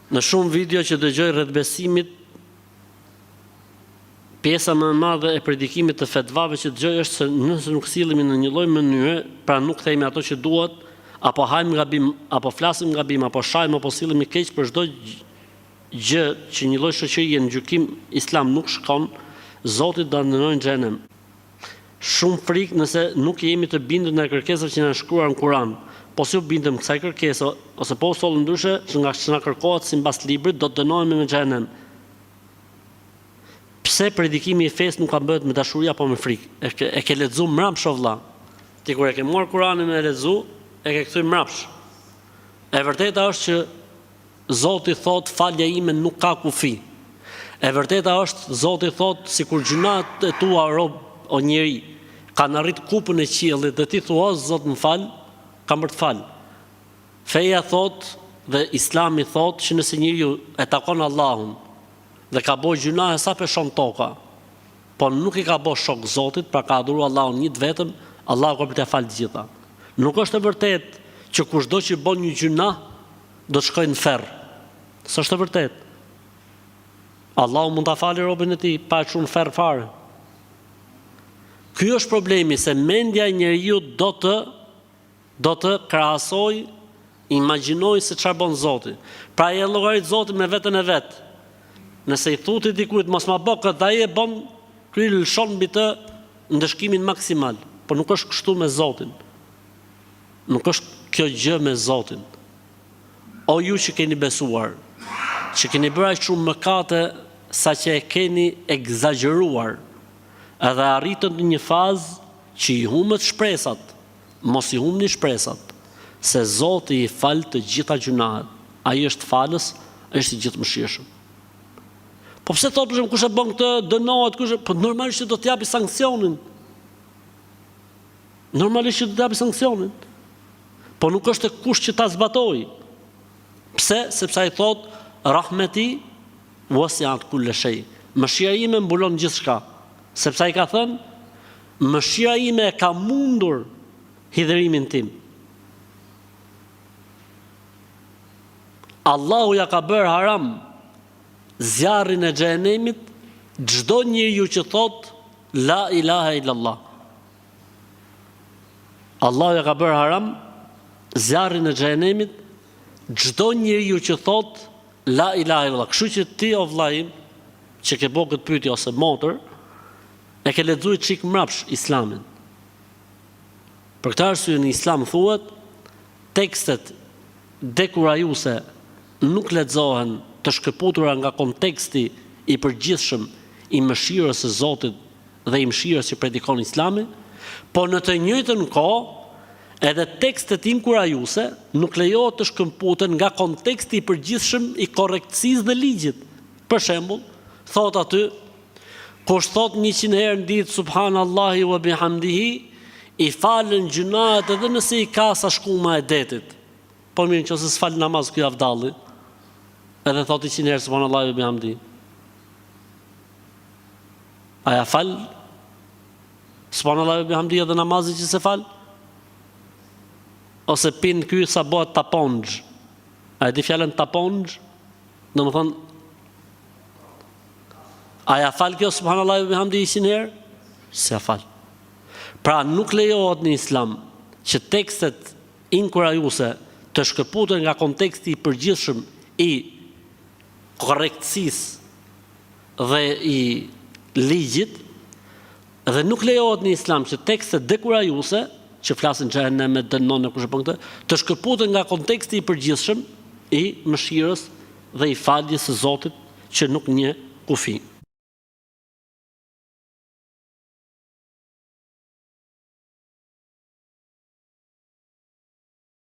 Në shumë video që dëgjoj rreth besimit, pjesa më e madhe e predikimit të fetvave që dëgjoj është se nëse nuk sillemi në një lloj mënyre, pra nuk themi ato që duhet, apo hajmë gabim, apo flasim gabim, apo shajmë, apo sillemi keq për çdo gjë që një lloj shoqërie në gjykim islam nuk shkon, Zoti do na ndonojë në xhenem. Shumë frikë nëse nuk jemi të bindur ndaj kërkesave që na janë shkruar në Kur'an. Po si u bindëm kësaj kërkese, ose po sollë ndryshe, nga që na kërkohet sipas librit, do të dënohemi në xhenem. Pse predikimi i fesë nuk ka bëhet me dashuri apo me frikë? E ke lexuar mbrapsht vëlla. Ti kur e ke marr Kur'anin me lexu, e ke kthyr mbrapsht. E vërteta është që Zoti thot falja ime nuk ka kufi. E vërteta është Zoti thot sikur gjunat e tua rob o njeri kanë arrit kupën e qiellit dhe ti thua Zot më fal, kam për të fal. Feja thot dhe Islami thot që nëse njeriu e takon Allahun dhe ka bërë gjuna sa peshon toka, po nuk i ka bërë shok Zotit, pra ka adhuru Allahun një të vetëm, Allahu ka për të falë të gjitha. Nuk është e vërtet që kushdo që bën një gjuna do të shkojë në ferr. S'është e vërtet. Allahu mund ta falë robën e tij pa çun ferr fare. Ky është problemi, se mendja e njeriu do të krahasoj, imagjinoj se çfarë bën Zoti. Pra e llogarit Zotin me veten e vet. Nëse i thuti dikujt mos ma bë këtë, ai e bën, lëshon mbi të ndëshkimin maksimal, por nuk është kështu me Zotin. Nuk është kjo gjë me Zotin. O ju që keni besuar, që keni bërë aq shumë mëkate sa që e keni egzageruar, edhe arritën në një fazë që i humbët shpresat, mos i humbni shpresat, se Zoti i fal të gjitha gjunahet. Ai është falës, është i gjithëmëshirshëm. Po pse thot për shembull kush e bën këtë dënohet, po normalisht do të japi sankcionin. Normalisht do të japi sankcionin. Po nuk është e kusht që ta zbatoj. Pse? Sepse ai thot rahmeti wasi'at kull shay. Mëshira ime mbulon gjithçka. Sepse ai ka thënë, mëshira ime e ka mundur hidhërimin tim. Allahu ja ka bërë haram zjarrin e xhenemit çdo njeriu që thot la ilaha illallah. Allahu ja ka bërë haram zjarrin e xhenemit çdo njeriu që thot la ilaha illallah. Kështu që ti o vllai që ke bërë këtë pyetje ose motër, e ke lexuar çik mbrapsht Islamin. Për këtë arsye në Islam thuhet tekstet dekurajuese nuk lexohen të shkëputura nga konteksti i përgjithshëm i mëshirës së Zotit dhe i mëshirës që predikon Islami, po në të njëjtën kohë edhe tekstet inkurajuese nuk lejohet të shkëputen nga konteksti i përgjithshëm i korrektësisë dhe ligjit. Për shembull, thot aty, kush thot 100 herë në ditë subhanallahi wa bihamdihi, i falen gjunahet edhe nëse i ka sa shkuma e detit. Po mirë, nëse s'fal namaz ky avdalli, edhe thot 100 herë subhanallahi wa bihamdihi. A ja fal subhanallahi wa bihamdihi edhe namazin që se fal? Ose pin ky sa bëhet taponxh. A e di fjalën taponxh? Domethënë, a ja fal kjo subhanallahi wa bihamdihi 100 herë? Se ja fal. Pra nuk lejohet në Islam që tekstet inkurajuese të shkëputen nga konteksti i përgjithshëm i korrektësisë dhe i ligjit, dhe nuk lejohet në Islam që tekstet dekurajuese që flasin xhenem me dënon e kush e bën këtë, të shkëputen nga konteksti i përgjithshëm i mëshirës dhe i faljes së Zotit që nuk njeh kufi.